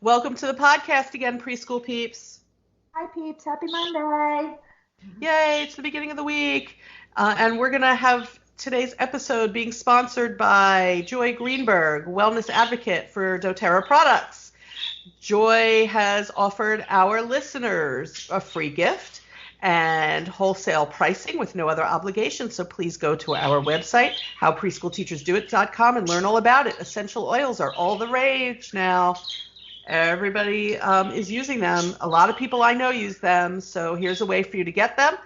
Welcome to the podcast again, preschool peeps. Hi, peeps. Happy Monday. Yay, it's the beginning of the week. And we're going to have today's episode being sponsored by Joy Greenberg, wellness advocate for doTERRA products. Joy has offered our listeners a free gift and wholesale pricing with no other obligation. So please go to our website, howpreschoolteachersdoit.com, and learn all about it. Essential oils are all the rage now. Everybody is using them. A lot of people I know use them. So here's a way for you to get them.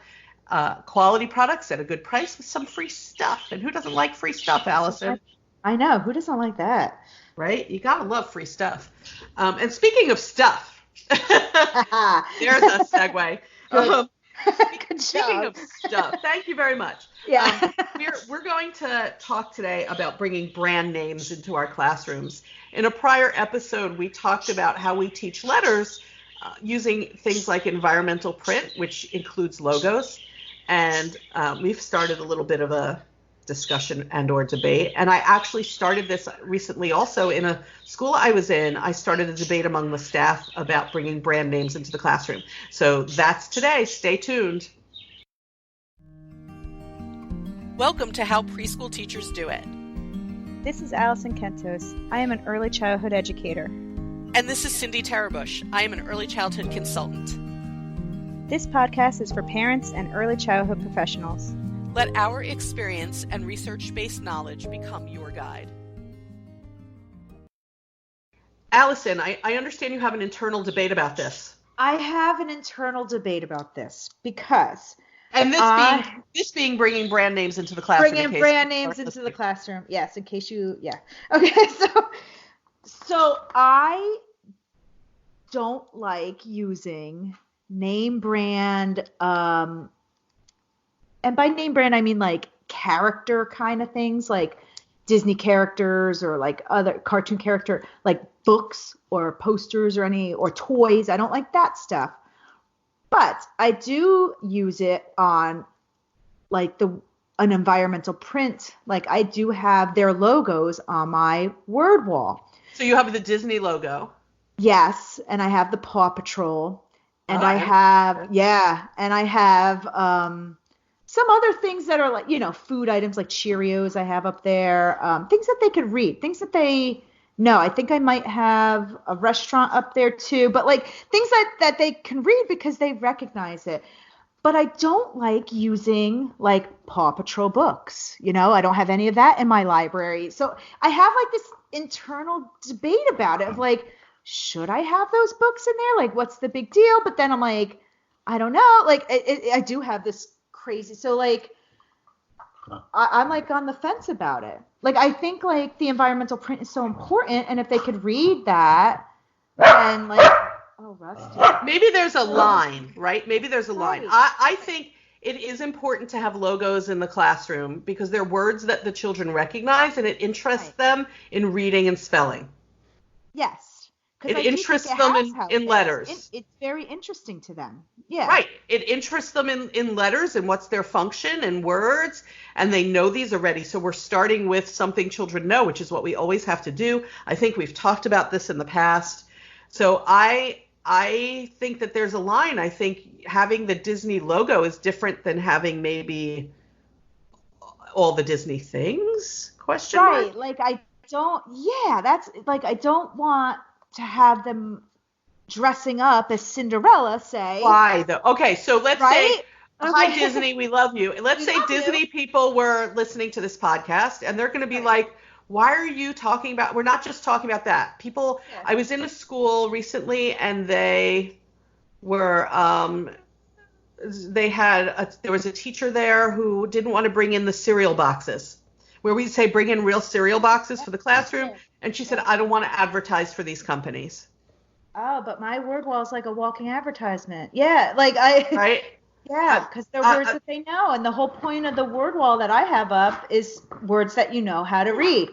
Quality products at a good price with some free stuff. And who doesn't like free stuff, Allison? I know. Who doesn't like that? Right? You got to love free stuff. And speaking of stuff, there's a segue. Speaking of stuff, thank you very much. Yeah. We're going to talk today about bringing brand names into our classrooms. In a prior episode, we talked about how we teach letters using things like environmental print, which includes logos. And we've started a little bit of a discussion and or debate. And I actually started this recently also in a school I was in. I started a debate among the staff about bringing brand names into the classroom. So that's today. Stay tuned. Welcome to How Preschool Teachers Do It. This is Allison Kentos. I am an early childhood educator. And this is Cindy Tarabush. I am an early childhood consultant. This podcast is for parents and early childhood professionals. Let our experience and research-based knowledge become your guide. Allison, I understand you have an internal debate about this. I have an internal debate about this because... And this being bringing brand names into the classroom. Bringing brand names into the classroom. Yes, in case you... Yeah. Okay, so I don't like using name brand... And by name brand, I mean like character kind of things, like Disney characters or like other cartoon character, like books or posters or toys. I don't like that stuff. But I do use it on like an environmental print. Like I do have their logos on my word wall. So you have the Disney logo. Yes. And I have the Paw Patrol. And I have some other things that are like, food items like Cheerios I have up there, things that they could read, things that they know. I think I might have a restaurant up there too, but like things that they can read because they recognize it. But I don't like using like Paw Patrol books. I don't have any of that in my library. So I have like this internal debate about it of like, should I have those books in there? Like, what's the big deal? But then I'm like, I don't know. Like I do have this crazy. So like I'm like on the fence about it. Like I think like the environmental print is so important, and if they could read that, then like Rusty. Maybe there's a line, right? Maybe there's a line. I think it is important to have logos in the classroom because they're words that the children recognize and it interests them in reading and spelling. Yes. It interests them in letters. It's very interesting to them. Yeah. Right. It interests them in letters and what's their function and words, and they know these already. So we're starting with something children know, which is what we always have to do. I think we've talked about this in the past. So I think that there's a line. I think having the Disney logo is different than having maybe all the Disney things? Question mark? Right. Like I don't want to have them dressing up as Cinderella, say. Why though? Okay, so let's say, hi Okay. Disney, we love you. Let's say Disney people were listening to this podcast and they're going to be like, why are you talking about, we're not just talking about that. People, I was in a school recently and they were, there was a teacher there who didn't want to bring in the cereal boxes, where we say bring in real cereal boxes for the classroom. And she said, I don't want to advertise for these companies. Oh, but my word wall is like a walking advertisement. Yeah, like I. Right. Yeah, because they're words that they know, and the whole point of the word wall that I have up is words that you know how to read.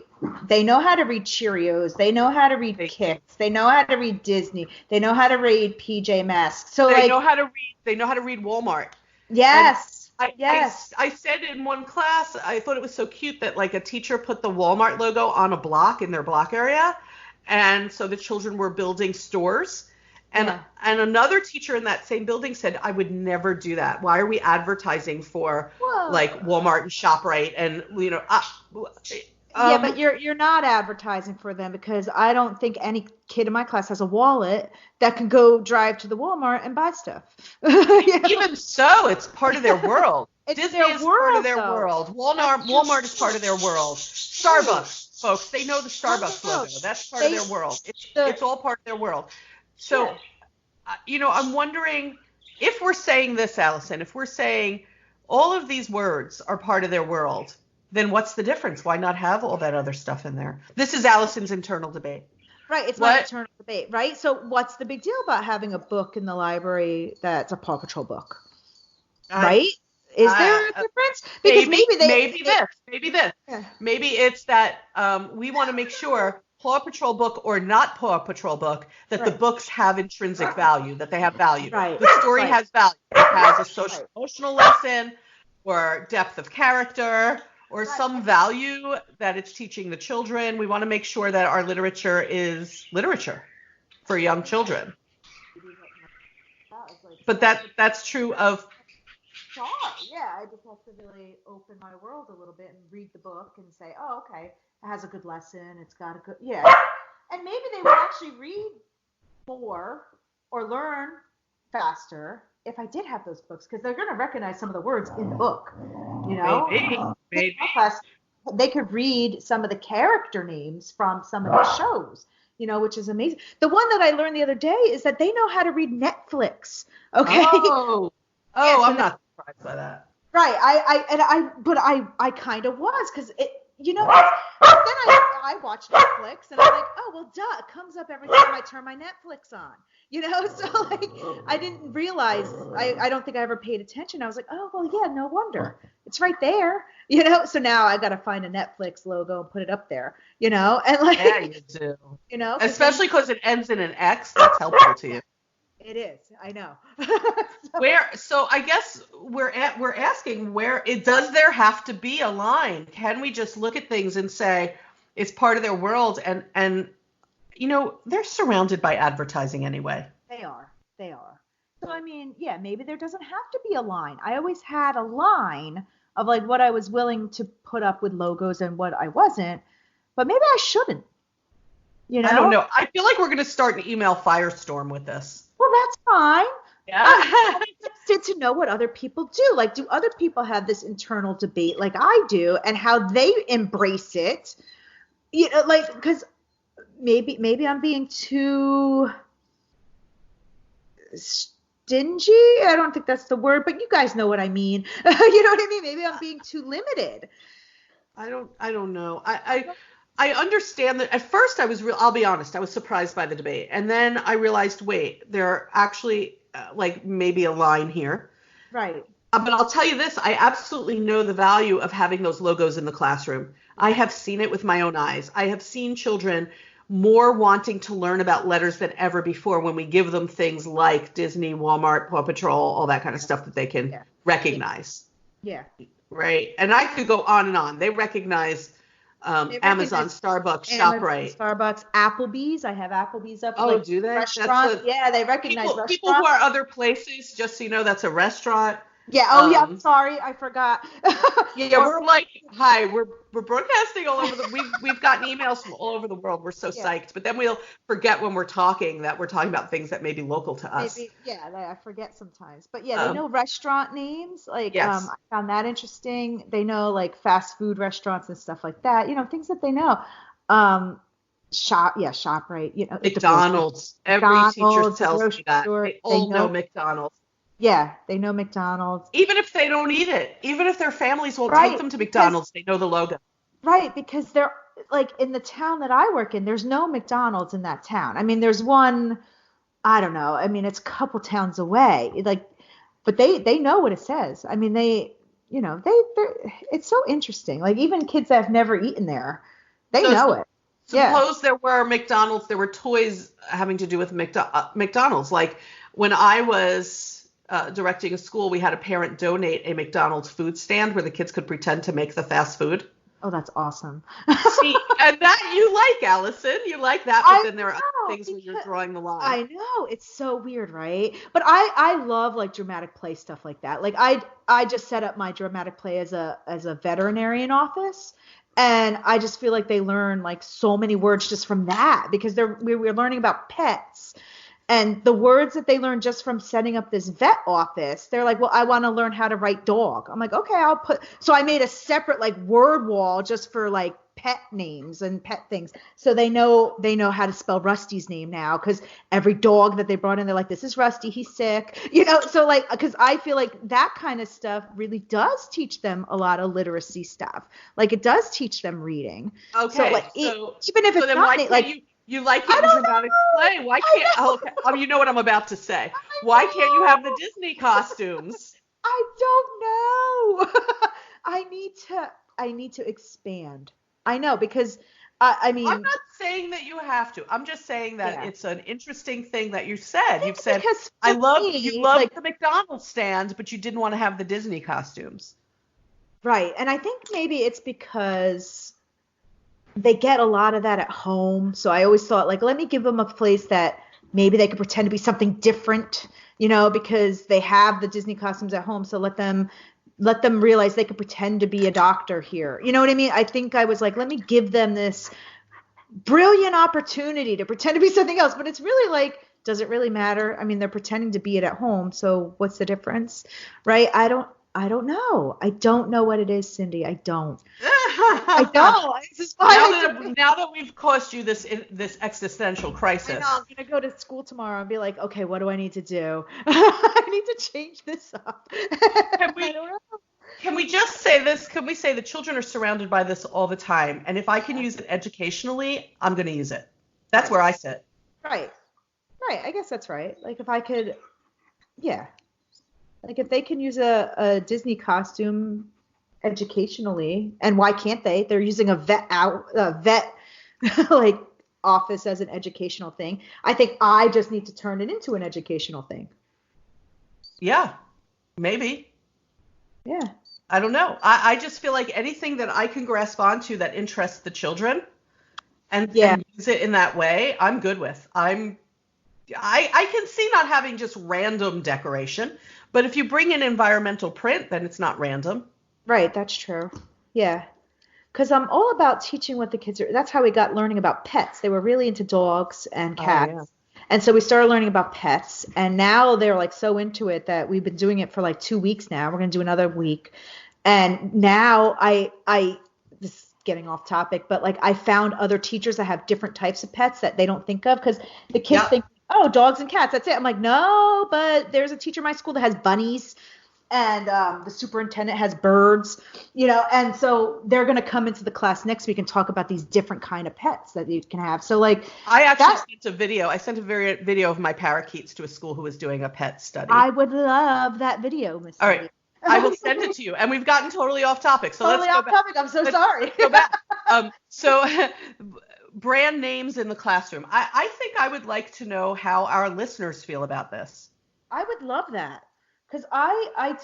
They know how to read Cheerios. They know how to read Kix. They know how to read Disney. They know how to read PJ Masks. So they know how to read. They know how to read Walmart. Yes. I said in one class, I thought it was so cute that like a teacher put the Walmart logo on a block in their block area. And so the children were building stores. And another teacher in that same building said, I would never do that. Why are we advertising for like Walmart and ShopRite and but you're not advertising for them, because I don't think any kid in my class has a wallet that can go drive to the Walmart and buy stuff. Even so, it's part of their world. Disney is part of their world. Walmart is part of their world. Starbucks, folks, they know the Starbucks logo. That's part of their world. It's all part of their world. So, I'm wondering if we're saying this, Allison, if we're saying all of these words are part of their world, then what's the difference? Why not have all that other stuff in there? This is Allison's internal debate. Right, it's my internal debate, right? So what's the big deal about having a book in the library that's a Paw Patrol book? Right? Is there a difference? Because maybe this. Yeah. Maybe it's that we want to make sure, Paw Patrol book or not Paw Patrol book, that the books have intrinsic value, that they have value. Right. The story has value. It has a social emotional lesson or depth of character or some value that it's teaching the children. We want to make sure that our literature is literature for young children. But that's true of... Sure, yeah. I just have to really open my world a little bit and read the book and say, oh, okay, it has a good lesson. It's got a good... Yeah. And maybe they will actually read more or learn faster if I did have those books, because they're going to recognize some of the words in the book, Maybe. They could read some of the character names from some of the shows, which is amazing. The one that I learned the other day is that they know how to read Netflix. Okay. I'm not surprised by that. Right. I kind of was, because it, then I watch Netflix and I'm like, oh, well, duh, it comes up every time I turn my Netflix on. So like I didn't realize, I don't think I ever paid attention. I was like, oh, well, yeah, no wonder. It's right there, So now I got to find a Netflix logo and put it up there, and like. Yeah, you do. Especially because it ends in an X. That's helpful to you. It is. I know. So I guess we're asking, does there have to be a line? Can we just look at things and say it's part of their world and they're surrounded by advertising anyway. They are. So I mean, yeah, maybe there doesn't have to be a line. I always had a line of like what I was willing to put up with logos and what I wasn't, but maybe I shouldn't. I don't know. I feel like we're going to start an email firestorm with this. Well, that's fine. Yeah. I'm interested to know what other people do. Like, do other people have this internal debate like I do, and how they embrace it? Because maybe I'm being too stingy. I don't think that's the word, but you guys know what I mean. You know what I mean? Maybe I'm being too limited. I don't know. I understand that. At first, I'll be honest, I was surprised by the debate. And then I realized, wait, there are actually maybe a line here. Right. But I'll tell you this, I absolutely know the value of having those logos in the classroom. I have seen it with my own eyes. I have seen children more wanting to learn about letters than ever before when we give them things like Disney, Walmart, Paw Patrol, all that kind of stuff that they can recognize. Yeah. Right. And I could go on and on. They recognize Amazon, Starbucks, ShopRite. Starbucks, Applebee's. I have Applebee's up. Oh, do they? Restaurants. Yeah, they recognize restaurants. People who are other places, just so you know, that's a restaurant. Yeah. Oh, yeah. I'm sorry, I forgot. We're like, hi, we're broadcasting all over we've gotten emails from all over the world. We're so psyched, but then we'll forget when we're talking that we're talking about things that may be local to us. I forget sometimes. But yeah, they know restaurant names. Like, I found that interesting. They know like fast food restaurants and stuff like that. Things that they know. ShopRite. McDonald's. Every teacher tells me that. They all know McDonald's. Yeah, they know McDonald's. Even if they don't eat it, even if their families won't take them to McDonald's, they know the logo. Right, because they're like in the town that I work in, there's no McDonald's in that town. I mean, there's one, I don't know. I mean, it's a couple towns away. But they know what it says. I mean, they're it's so interesting. Like even kids that have never eaten there, they know it. Suppose there were McDonald's, there were toys having to do with McDonald's. Like when I was directing a school, we had a parent donate a McDonald's food stand where the kids could pretend to make the fast food. Oh, that's awesome. See, and that you like, Allison. You like that, but then there are other things where you're drawing the line. I know, it's so weird, right? But I love like dramatic play stuff like that. Like I just set up my dramatic play as a veterinarian office, and I just feel like they learn like so many words just from that, because we're learning about pets. And the words that they learn just from setting up this vet office, they're like, well, I want to learn how to write dog. I'm like, okay, so I made a separate like word wall just for like pet names and pet things. So they know how to spell Rusty's name now, because every dog that they brought in, they're like, this is Rusty, he's sick. So like, because I feel like that kind of stuff really does teach them a lot of literacy stuff. Like it does teach them reading. Okay. So like, even if it's then not like you like it in dramatic play. Why can't you know what I'm about to say. Why can't you have the Disney costumes? I don't know. I need to expand. I know, because I mean, I'm not saying that you have to. I'm just saying that it's an interesting thing that you said. You've said you love the McDonald's stand, but you didn't want to have the Disney costumes. Right. And I think maybe it's because they get a lot of that at home. So I always thought, like, let me give them a place that maybe they could pretend to be something different, because they have the Disney costumes at home. So let them realize they could pretend to be a doctor here. You know what I mean? I think I was like, let me give them this brilliant opportunity to pretend to be something else. But it's really like, does it really matter? I mean, they're pretending to be it at home. So what's the difference? Right? I don't know. I don't know what it is, Cindy. I don't. I don't. This is why now that we've caused you this existential crisis. I know. I'm gonna go to school tomorrow and be like, okay, what do I need to do? I need to change this up. Can we just say this? Can we say the children are surrounded by this all the time? And if I can use it educationally, I'm going to use it. That's where I sit. Right. I guess that's right. Like if I could, yeah. Like if they can use a Disney costume educationally, and why can't they? They're using a vet like office as an educational thing. I think I just need to turn it into an educational thing. Yeah, maybe. Yeah. I don't know. I just feel like anything that I can grasp onto that interests the children and use it in that way, I'm good with. I can see not having just random decoration, but if you bring in environmental print, then it's not random. Right, that's true. Yeah. Because I'm all about teaching what the kids are. That's how we got learning about pets. They were really into dogs and cats. Oh, yeah. And so we started learning about pets. And now they're like so into it that we've been doing it for like 2 weeks now. We're going to do another week. And now I this is getting off topic, but like I found other teachers that have different types of pets that they don't think of, because the kids think, oh, dogs and cats, that's it. I'm like, no, but there's a teacher in my school that has bunnies, and the superintendent has birds, and so they're going to come into the class next week and talk about these different kind of pets that you can have. So like I actually sent a video. I sent a video of my parakeets to a school who was doing a pet study. I would love that video, Miss. All right. I will send it to you. And we've gotten totally off topic. So let's go back. I'm so sorry. Go back. So brand names in the classroom. I think I would like to know how our listeners feel about this. I would love that. Because I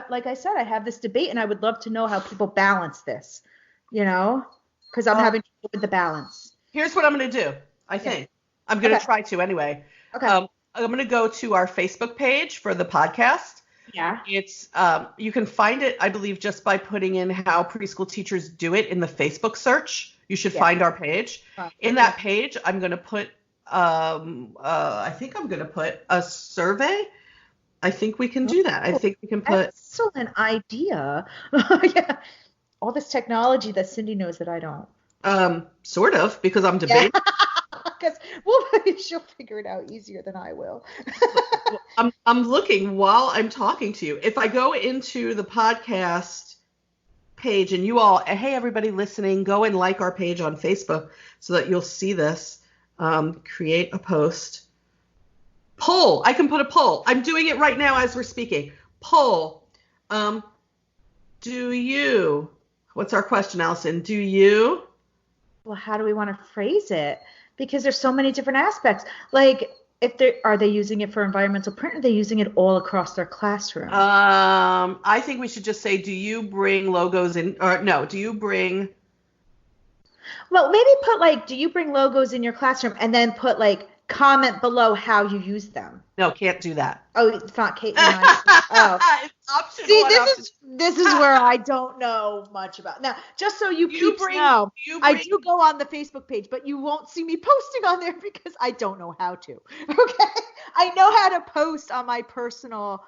like I said, I have this debate, and I would love to know how people balance this, because I'm having trouble with the balance. Here's what I'm going to do, I think. I'm going to try to anyway. Okay. I'm going to go to our Facebook page for the podcast. Yeah. It's you can find it, I believe, just by putting in how preschool teachers do it in the Facebook search. You should find our page. In that page, I'm going to put I think I'm going to put a survey. I think we can do that. I think we can put. Excellent idea. Yeah. All this technology that Cindy knows that I don't. Sort of, because I'm debating. Because she'll figure it out easier than I will. I'm looking while I'm talking to you. If I go into the podcast page and you all, hey, everybody listening, go and like our page on Facebook so that you'll see this. Create a post. Poll. I can put a poll. I'm doing it right now as we're speaking. Poll. What's our question, Allison? Do you? Well, how do we want to phrase it? Because there's so many different aspects. Like, are they using it for environmental print? Or are they using it all across their classroom? I think we should just say, do you bring logos in? Or no, do you bring Well, maybe put like, do you bring logos in your classroom, and then put like comment below how you use them. No, can't do that. Oh, it's not Kate and I. Oh. It's option See, one. this is where I don't know much about. Now, just so you peeps know, I do go on the Facebook page, but you won't see me posting on there because I don't know how to. Okay? I know how to post on my personal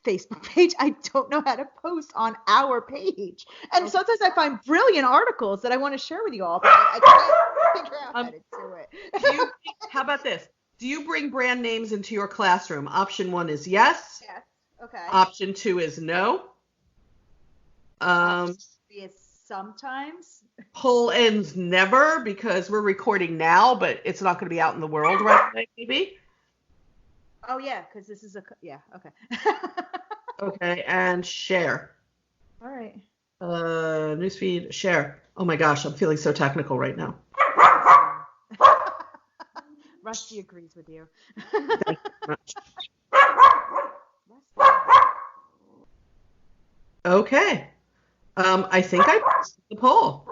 Facebook page. I don't know how to post on our page. And sometimes I find brilliant articles that I want to share with you all, but I can't figure out how to do it. How about this? Do you bring brand names into your classroom? Option 1 is yes. Yes. Okay. Option 2 is no. Is sometimes. Poll ends never, because we're recording now, but it's not going to be out in the world right away, maybe. Oh yeah, because this is okay. Okay, and share. All right. Newsfeed, share. Oh my gosh, I'm feeling so technical right now. Rusty agrees with you. Thank you very much. Okay. I think I posted the poll.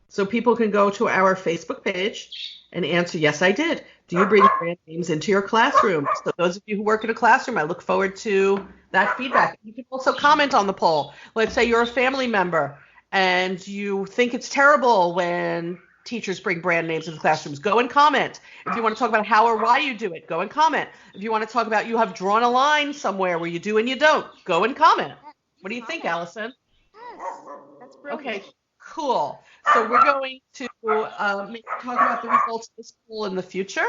So people can go to our Facebook page and answer, yes, I did. Do you bring brand names into your classroom? So those of you who work in a classroom, I look forward to that feedback. You can also comment on the poll. Let's say you're a family member and you think it's terrible when teachers bring brand names into classrooms. Go and comment. If you want to talk about how or why you do it, go and comment. If you want to talk about you have drawn a line somewhere where you do and you don't, go and comment. What do you think, Allison? Yes, that's brilliant. Okay, cool. So we're going to talk about the results of this poll in the future.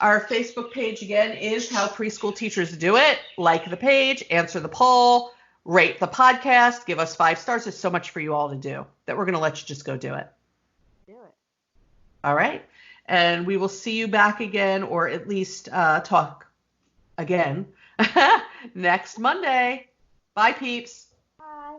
Our Facebook page, again, is How Preschool Teachers Do It. Like the page, answer the poll, rate the podcast, give us 5 stars. There's so much for you all to do that we're going to let you just go do it. Do it. All right. And we will see you back again, or at least talk again, next Monday. Bye, peeps. Bye.